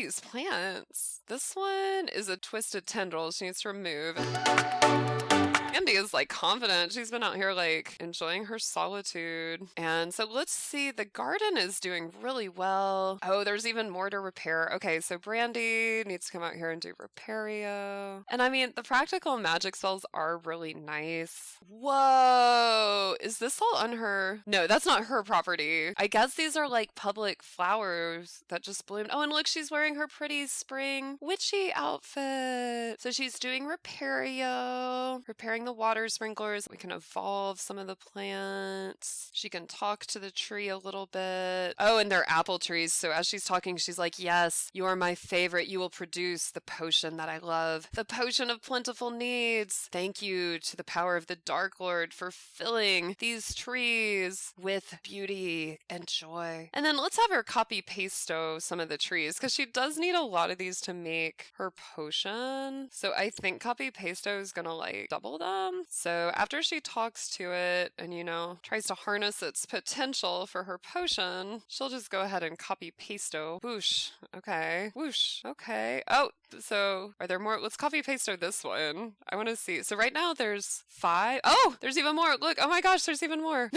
these plants. This one is a twisted tendril she needs to remove. Brandy is like confident. She's been out here like enjoying her solitude. And so let's see. The garden is doing really well. Oh, there's even more to repair. Okay, so Brandy needs to come out here and do Repario. And I mean, the practical magic spells are really nice. Whoa! Is this all on her? No, that's not her property. I guess these are like public flowers that just bloomed. Oh, and look, she's wearing her pretty spring witchy outfit. So she's doing Repario, repairing the water sprinklers. We can evolve some of the plants. She can talk to the tree a little bit. Oh, and they're apple trees. So as she's talking, she's like, yes, you are my favorite. You will produce the potion that I love. The potion of plentiful needs. Thank you to the power of the Dark Lord for filling these trees with beauty and joy. And then let's have her copy pasto some of the trees because she does need a lot of these to make her potion. So I think copy pasto is going to like double them. So after she talks to it and, you know, tries to harness its potential for her potion, she'll just go ahead and copy pasto. Whoosh. Okay. Whoosh. Okay. Oh, so are there more? Let's copy pasto this one. I want to see. So right now there's 5. Oh, there's even more. Look. Oh my gosh, there's even more.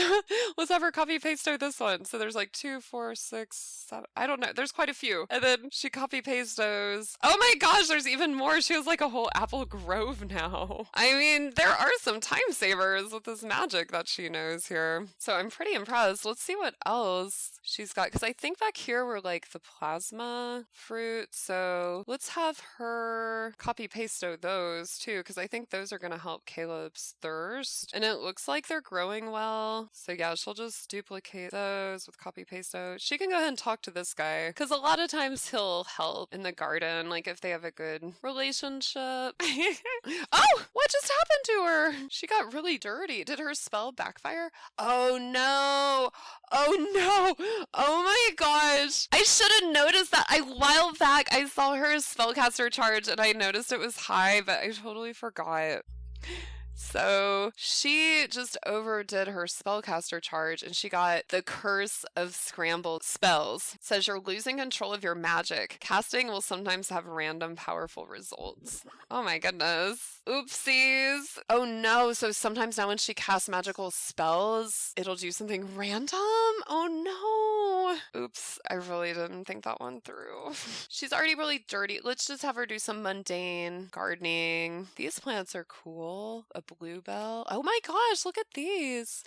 Let's have her copy pasto this one. So there's like 2, 4, 6, 7. I don't know. There's quite a few. And then she copy pastos. Oh my gosh, there's even more. She has like a whole apple grove now. I mean, there are some time savers with this magic that she knows here. So I'm pretty impressed. Let's see what else she's got. Because I think back here were like the plasma fruit. So let's have her copy pasto those too. Because I think those are going to help Caleb's thirst. And it looks like they're growing well. So yeah, she'll just duplicate those with copy pasto. She can go ahead and talk to this guy. Because a lot of times he'll help in the garden. Like if they have a good relationship. Oh, what just happened to her? She got really dirty. Did her spell backfire? Oh no. Oh no. Oh my gosh. I should have noticed that. A while back I saw her spellcaster charge and I noticed it was high, but I totally forgot. So she just overdid her spellcaster charge and she got the curse of scrambled spells. It says you're losing control of your magic. Casting will sometimes have random powerful results. Oh my goodness. Oopsies. Oh no. So sometimes now when she casts magical spells, it'll do something random? Oh no. Oops. I really didn't think that one through. She's already really dirty. Let's just have her do some mundane gardening. These plants are cool. A bluebell. Oh my gosh, look at these.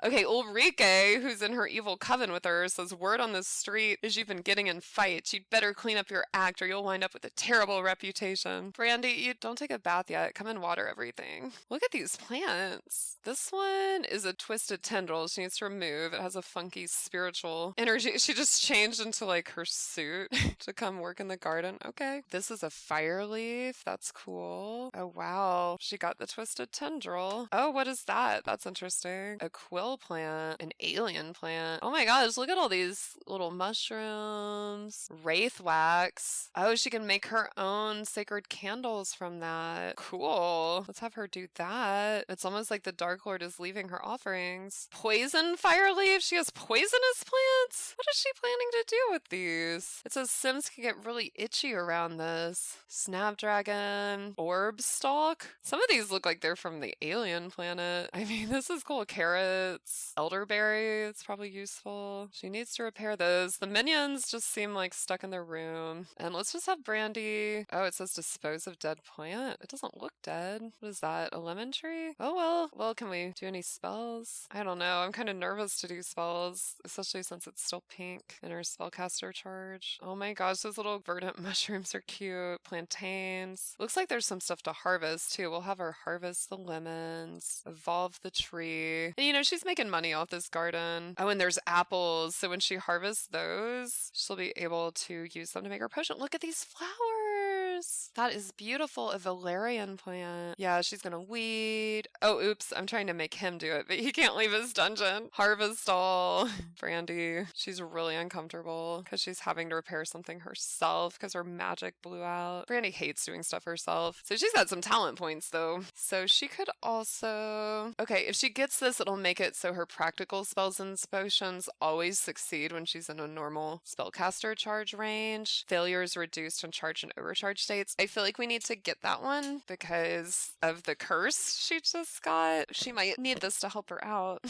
Okay, Ulrike, who's in her evil coven with her, says word on the street is you've been getting in fights. You'd better clean up your act or you'll wind up with a terrible reputation. Brandy, you don't take a bath yet. Come and water everything. Look at these plants. This one is a twisted tendril she needs to remove. It has a funky spiritual energy. She just changed into like her suit to come work in the garden. Okay. This is a fire leaf. That's cool. Oh wow. She got the twisted tendril. Oh, what is that? That's interesting. A quill plant, an alien plant. Oh my gosh, look at all these little mushrooms. Wraith wax. Oh, she can make her own sacred candles from that. Cool. Let's have her do that. It's almost like the Dark Lord is leaving her offerings. Poison fire leaf. She has poisonous plants. What is she planning to do with these? It says Sims can get really itchy around this. Snapdragon. Orb stalk. Some of these look like they're from the alien planet. I mean, this is cool. Carrots. Elderberry, it's probably useful. She needs to repair those. The minions just seem like stuck in their room. And let's just have Brandy. Oh, it says dispose of dead plant. It doesn't look dead. What is that? A lemon tree? Oh, well. Well, can we do any spells? I don't know. I'm kind of nervous to do spells, especially since it's still pink in her spellcaster charge. Oh my gosh, those little verdant mushrooms are cute. Plantains. Looks like there's some stuff to harvest too. We'll have her harvest the lemons, evolve the tree. And you know, she's making money off this garden. Oh, and there's apples. So when she harvests those, she'll be able to use them to make her potion. Look at these flowers. flowers. That is beautiful. A valerian plant. Yeah, she's gonna weed. Oh, oops. I'm trying to make him do it, but he can't leave his dungeon. Harvest all. Brandy. She's really uncomfortable because she's having to repair something herself because her magic blew out. Brandy hates doing stuff herself. So she's got some talent points though. So she could also... Okay, if she gets this, it'll make it so her practical spells and potions always succeed when she's in a normal spellcaster charge range. Failure is reduced in charge and overcharge states. I feel like we need to get that one because of the curse she just got. She might need this to help her out.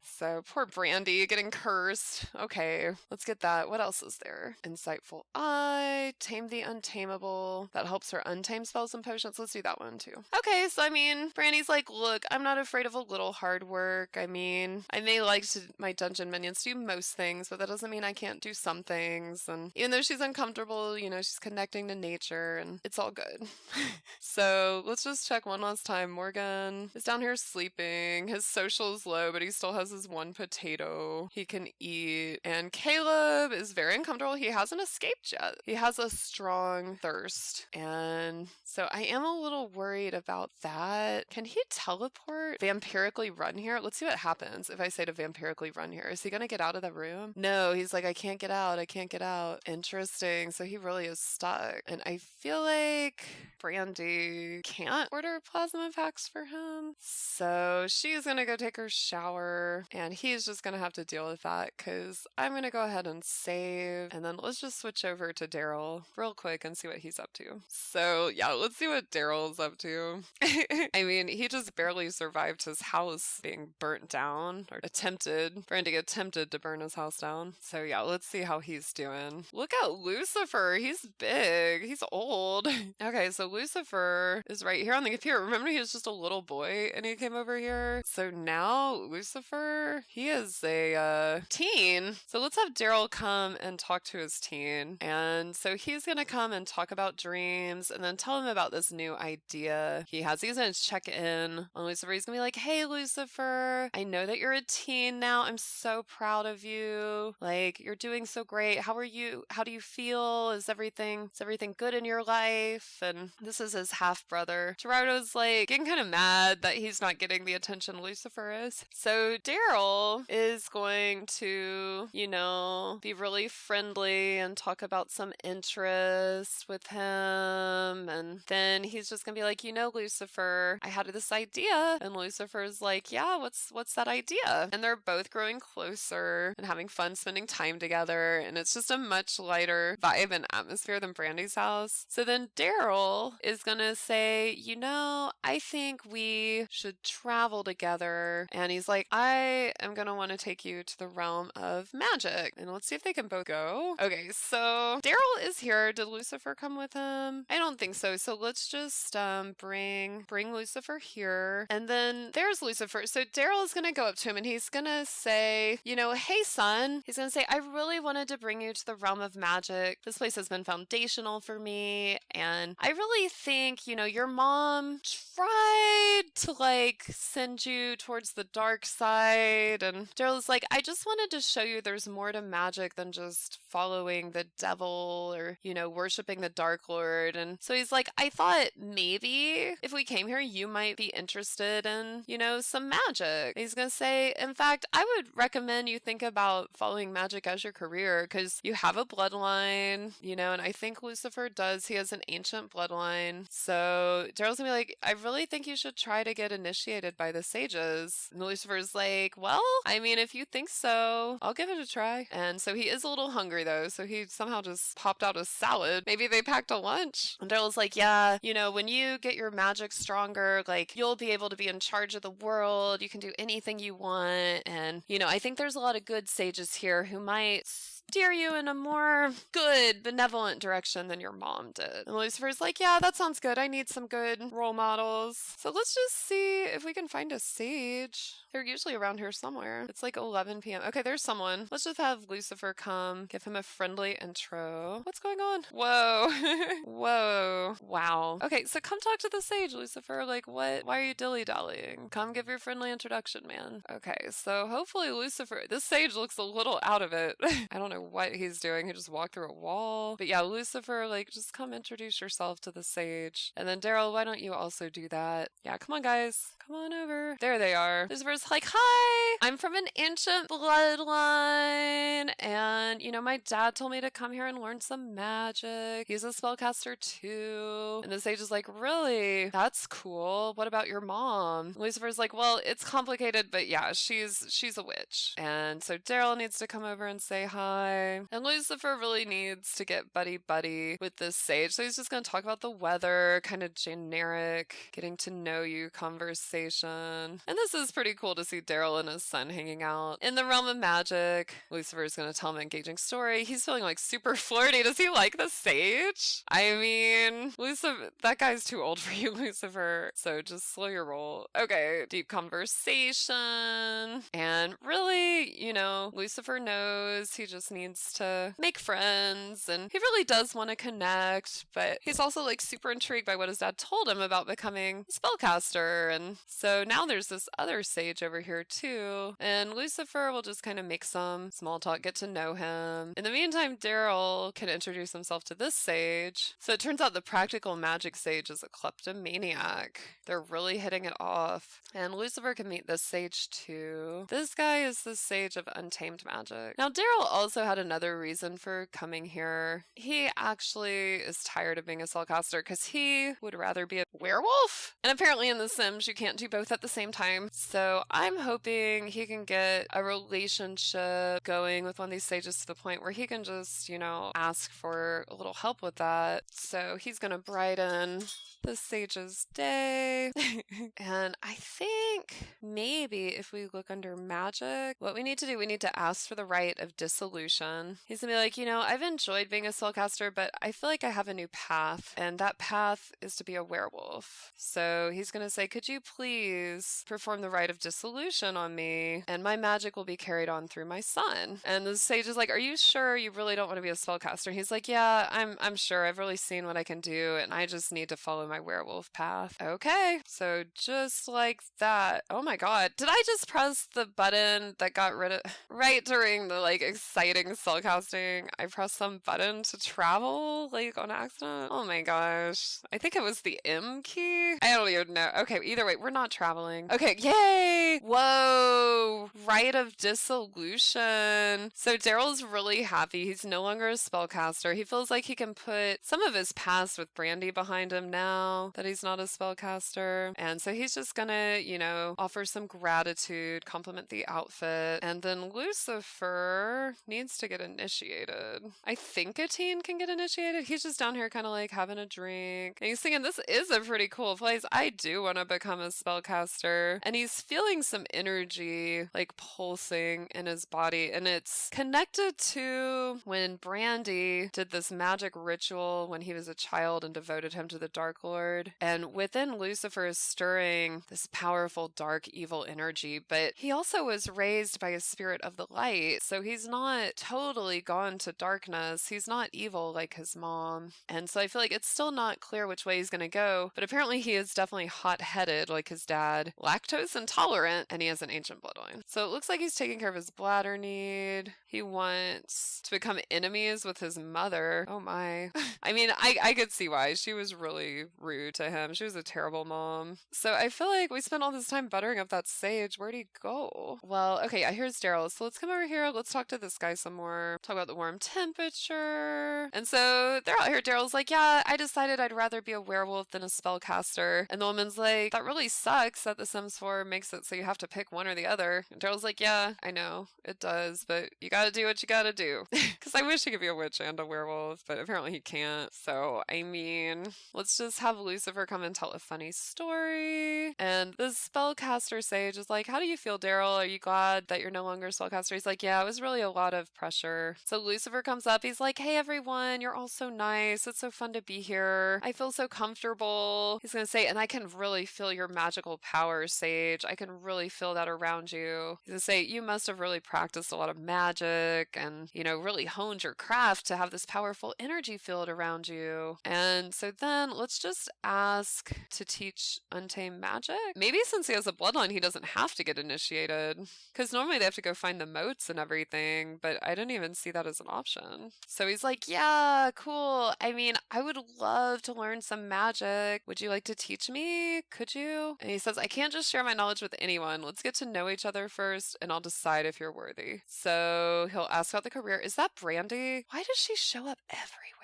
So poor Brandy getting cursed. Okay, let's get that. What else is there? Insightful Eye, Tame the Untamable. That helps her untame spells and potions. Let's do that one too. Okay, so I mean, Brandy's like, look, I'm not afraid of a little hard work. I mean, I may like my dungeon minions do most things, but that doesn't mean I can't do some things. And even though she's uncomfortable, you know, she's connecting to nature and it's all good. So let's just check one last time. Morgan is down here sleeping. His social is low, but he still has his one potato he can eat. And Caleb is very uncomfortable. He hasn't escaped yet. He has a strong thirst. And so I am a little worried about that. Can he teleport? Vampirically run here? Let's see what happens if I say to vampirically run here. Is he going to get out of the room? No, he's like, I can't get out. I can't get out. Interesting. So he really is stuck. And I feel like Brandy can't order plasma packs for him. So she's going to go take her shower. And he's just going to have to deal with that because I'm going to go ahead and save. And then let's just switch over to Darrell real quick and see what he's up to. So yeah, let's see what Darrell's up to. I mean, he just barely survived his house being burnt down or attempted. Brandy attempted to burn his house down. So yeah, let's see how he's doing. Look at Lucifer. He's big. He's old. Okay, so Lucifer is right here on the computer. Remember he was just a little boy and he came over here? So now Lucifer, he is a teen. So let's have Darrell come and talk to his teen. And so he's going to come and talk about dreams and then tell him about this new idea he has. He's going to check in on Lucifer. He's going to be like, hey, Lucifer, I know that you're a teen now. I'm so proud of you. Like, you're doing so great. How are you? How do you feel? Is everything good in your life? And this is his half brother. Gerardo's like getting kind of mad that he's not getting the attention Lucifer is. So Darrell is going to, you know, be really friendly and talk about some interest with him. And then he's just gonna be like, you know, Lucifer, I had this idea. And Lucifer's like, yeah, what's that idea? And they're both growing closer and having fun spending time together. And it's just a much lighter vibe and atmosphere than Brandy's house. So then Darrell is gonna say, you know, I think we should travel together. And he's like, I am gonna want to take you to the realm of magic. And let's see if they can both go. Okay, so Darrell is here. Did Lucifer come with him? I don't think so. So let's just bring Lucifer here. And then there's Lucifer. So Darrell is gonna go up to him and he's gonna say, you know, hey son. He's gonna say, I really wanted to bring you to the realm of magic. This place has been foundational for me. And I really think, you know, your mom tried to like send you towards the dark side. And Darrell's like, I just wanted to show you there's more to magic than just following the devil or, you know, worshiping the Dark Lord. And so he's like, I thought maybe if we came here, you might be interested in, you know, some magic. He's gonna say, in fact, I would recommend you think about following magic as your career because you have a bloodline, you know, and I think Lucifer does. He has an ancient bloodline. So Darrell's gonna be like, I really think you should try to get initiated by the sages. And Lucifer's like, well, I mean, if you think so, I'll give it a try. And so he is a little hungry though, so he somehow just popped out a salad. Maybe they packed a lunch. And Darrell's like, yeah, you know, when you get your magic stronger, like, you'll be able to be in charge of the world. You can do anything you want. And, you know, I think there's a lot of good sages here who might steer you in a more good, benevolent direction than your mom did. And Lucifer's like, yeah, that sounds good. I need some good role models. So let's just see if we can find a sage. They're usually around here somewhere. It's like 11 p.m. Okay, there's someone. Let's just have Lucifer come, give him a friendly intro. What's going on? Whoa. Whoa. Wow. Okay, so come talk to the sage, Lucifer. Like, what? Why are you dilly-dallying? Come give your friendly introduction, man. Okay, so hopefully Lucifer, this sage looks a little out of it. I don't know know what he's doing. He just walked through a wall. But yeah, Lucifer, like, just come introduce yourself to the sage. And then Darrell, why don't you also do that? Yeah, come on, guys. Come on over. There they are. Lucifer's like, hi, I'm from an ancient bloodline. And, you know, my dad told me to come here and learn some magic. He's a spellcaster too. And the sage is like, really? That's cool. What about your mom? Lucifer's like, well, it's complicated, but yeah, she's a witch. And so Darrell needs to come over and say hi. And Lucifer really needs to get buddy-buddy with this sage. So he's just going to talk about the weather, kind of generic, getting to know you conversation. And this is pretty cool to see Darrell and his son hanging out. In the realm of magic, Lucifer's going to tell him an engaging story. He's feeling like super flirty. Does he like the sage? I mean, Lucifer, that guy's too old for you, Lucifer. So just slow your roll. Okay, deep conversation. And really, you know, Lucifer knows he just needs to make friends and he really does want to connect, but he's also like super intrigued by what his dad told him about becoming a spellcaster. And so now there's this other sage over here too. And Lucifer will just kind of make some small talk, get to know him. In the meantime, Darrell can introduce himself to this sage. So it turns out the practical magic sage is a kleptomaniac. They're really hitting it off. And Lucifer can meet this sage too. This guy is the sage of untamed magic. Now, Darrell also had another reason for coming here. He actually is tired of being a spellcaster because he would rather be a werewolf. And apparently in The Sims, you can't do both at the same time. So I'm hoping he can get a relationship going with one of these sages to the point where he can just, you know, ask for a little help with that. So he's going to brighten the sage's day. And I think maybe if we look under magic, what we need to do, we need to ask for the Rite of Dissolution. He's gonna be like, you know, I've enjoyed being a spellcaster, but I feel like I have a new path, and that path is to be a werewolf. So he's gonna say, could you please perform the Rite of Dissolution on me, and my magic will be carried on through my son. And the sage is like, are you sure you really don't want to be a spellcaster? And he's like, yeah, I'm sure. I've really seen what I can do, and I just need to follow my werewolf path. Okay, so just like that. Oh my god, did I just press the button that got rid of right during the like exciting spellcasting? I pressed some button to travel like on accident. Oh my gosh, I think it was the M key. I don't even know. Okay, either way, we're not traveling. Okay, yay! Whoa, Rite of Dissolution. So Darrell's really happy. He's no longer a spellcaster. He feels like he can put some of his past with Brandy behind him now that he's not a spellcaster. And so he's just gonna, you know, offer some gratitude, compliment the outfit. And then Lucifer needs to get initiated. I think a teen can get initiated. He's just down here kind of like having a drink. And he's thinking, this is a pretty cool place. I do want to become a spellcaster. And he's feeling some energy like pulsing in his body. And it's connected to when Brandy did this magic ritual when he was a child and devoted him to the Dark Lord. And within Lucifer is stirring this powerful dark evil energy, but he also was raised by a spirit of the light. So he's not totally gone to darkness. He's not evil like his mom. And so I feel like it's still not clear which way he's going to go, but apparently he is definitely hot-headed like his dad, lactose intolerant, and he has an ancient bloodline. So it looks like he's taking care of his bladder need. He wants to become enemies with his mother. Oh my. I mean, I could see why. She was really rude to him. She was a terrible mom. So I feel like we spent all this time buttering up that sage. Where'd he go? Well, okay, here's Darrell. So let's come over here. Let's talk to this guy some more. Talk about the warm temperature. And so they're out here. Darrell's like, yeah, I decided I'd rather be a werewolf than a spellcaster. And the woman's like, that really sucks that The Sims 4 makes it so you have to pick one or the other. And Darrell's like, yeah, I know, it does, but you gotta do what you gotta do. Because I wish he could be a witch and a werewolf, but apparently he can't. So, I mean, let's just have Lucifer come and tell a funny story. And the spellcaster sage is like, how do you feel, Darrell? Are you glad that you're no longer a spellcaster? He's like, yeah, it was really a lot of pressure. So Lucifer comes up. He's like, hey, everyone, you're all so nice. It's so fun to be here. I feel so comfortable. He's going to say, and I can really feel your magic magical power, Sage. I can really feel that around you. He's gonna say, you must have really practiced a lot of magic and, you know, really honed your craft to have this powerful energy field around you. And so then let's just ask to teach untamed magic. Maybe since he has a bloodline, he doesn't have to get initiated. Because normally they have to go find the moats and everything, but I didn't even see that as an option. So he's like, yeah, cool. I mean, I would love to learn some magic. Would you like to teach me? Could you? And he says, I can't just share my knowledge with anyone. Let's get to know each other first, and I'll decide if you're worthy. So he'll ask about the career. Is that Brandy? Why does she show up everywhere?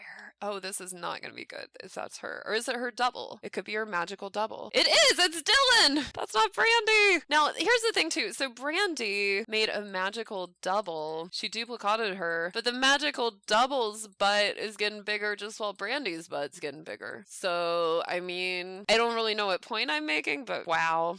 Oh, this is not going to be good if that's her. Or is it her double? It could be her magical double. It is! It's Dylan! That's not Brandy! Now, here's the thing, too. So Brandy made a magical double. She duplicated her, but the magical double's butt is getting bigger just while Brandy's butt's getting bigger. So, I mean, I don't really know what point I'm making, but wow.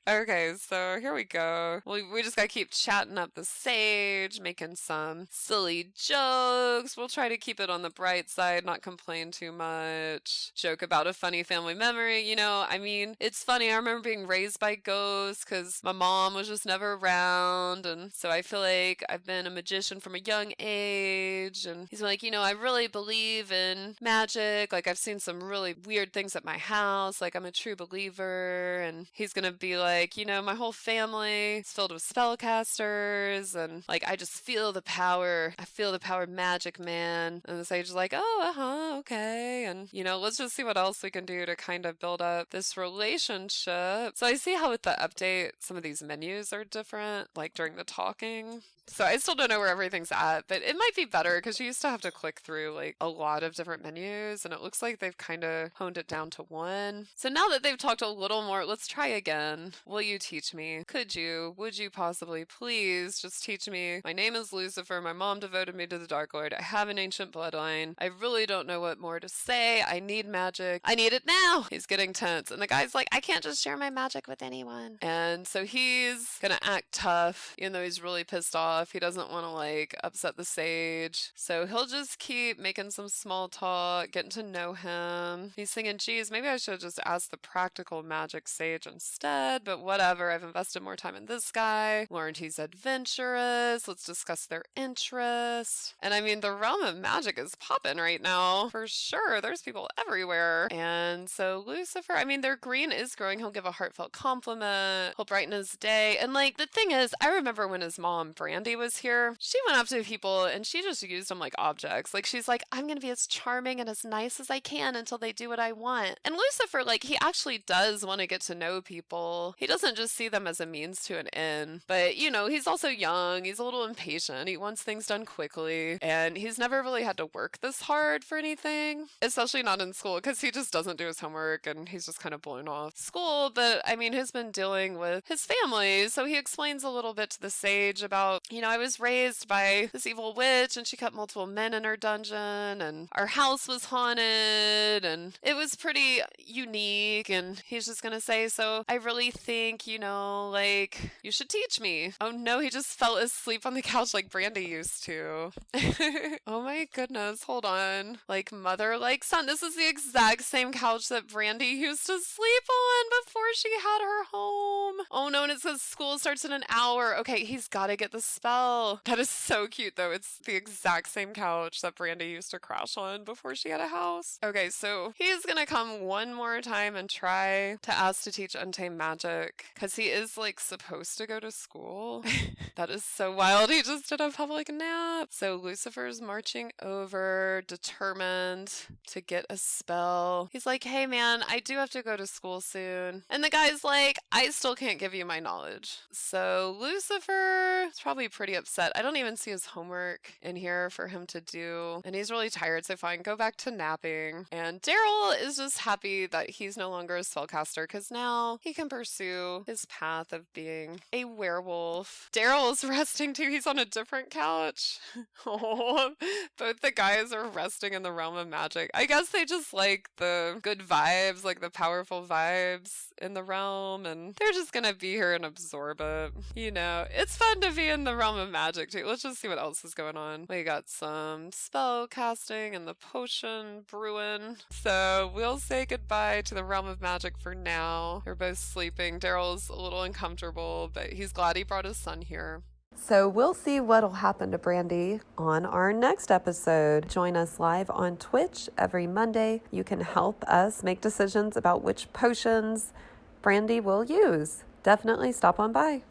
Okay, so here we go. We just gotta keep chatting up the Sage, making some silly jokes. We'll try to keep it on the bright side, not complain too much. Joke about a funny family memory. You know, I mean, it's funny. I remember being raised by ghosts because my mom was just never around. And so I feel like I've been a magician from a young age. And he's like, you know, I really believe in magic. Like, I've seen some really weird things at my house. Like, I'm a true believer. And he's gonna be like, you know, my whole family is filled with spellcasters. And like, I just feel the power. I feel the power of magic, man. And the Sage is like, oh, okay. And, you know, let's just see what else we can do to kind of build up this relationship. So I see how with the update, some of these menus are different, like during the talking. So I still don't know where everything's at, but it might be better because you used to have to click through like a lot of different menus, and it looks like they've kind of honed it down to one. So now that they've talked a little more, let's try again. Will you teach me? Could you? Would you possibly? Please just teach me. My name is Lucifer. My mom devoted me to the Dark Lord. I have an ancient bloodline. I really don't know what more to say. I need magic. I need it now. He's getting tense, and the guy's like, I can't just share my magic with anyone. And so he's gonna act tough, even though he's really pissed off. He doesn't want to like upset the Sage. So he'll just keep making some small talk, getting to know him. He's thinking, geez, maybe I should just ask the practical magic Sage instead, but whatever. I've invested more time in this guy. Learned he's adventurous. Let's discuss their interests. And I mean, the realm of magic is popping right now. For sure. There's people everywhere. And so Lucifer, I mean, their green is growing. He'll give a heartfelt compliment. He'll brighten his day. And like, the thing is, I remember when his mom, Brandy, was here, she went up to people and she just used them like objects. Like, she's like, I'm gonna be as charming and as nice as I can until they do what I want. And Lucifer, like, he actually does want to get to know people. He doesn't just see them as a means to an end. But, you know, he's also young. He's a little impatient. He wants things done quickly. And he's never really had to work this hard for anything, especially not in school, because he just doesn't do his homework and he's just kind of blown off school. But, I mean, he's been dealing with his family. So he explains a little bit to the Sage about, you know, I was raised by this evil witch and she kept multiple men in her dungeon and our house was haunted and it was pretty unique. And he's just gonna say, so I really think, you know, like, you should teach me. Oh no, he just fell asleep on the couch like Brandy used to. Oh my goodness, hold on. Like mother, like son, this is the exact same couch that Brandy used to sleep on before she had her home. Oh no, and it says school starts in an hour. Okay, he's gotta get the spell. That is so cute though. It's the exact same couch that Brandy used to crash on before she had a house. Okay, so he's gonna come one more time and try to ask to teach untamed magic because he is like supposed to go to school. That is so wild. He just did a public nap. So Lucifer's marching over, determined to get a spell. He's like, hey man, I do have to go to school soon. And the guy's like, I still can't give you my knowledge. So Lucifer is probably pretty upset. I don't even see his homework in here for him to do. And he's really tired, so fine, go back to napping. And Darrell is just happy that he's no longer a spellcaster because now he can pursue his path of being a werewolf. Darrell's resting too. He's on a different couch. Oh, both the guys are resting in the realm of magic. I guess they just like the good vibes, like the powerful vibes in the realm, and they're just gonna be here and absorb it. You know, it's fun to be in the realm of magic too. Let's just see what else is going on. We got some spell casting and the potion brewing. So we'll say goodbye to the realm of magic for now. They're both sleeping. Darrell's a little uncomfortable, but he's glad he brought his son here. So we'll see what'll happen to Brandy on our next episode. Join us live on Twitch every Monday. You can help us make decisions about which potions Brandy will use. Definitely stop on by.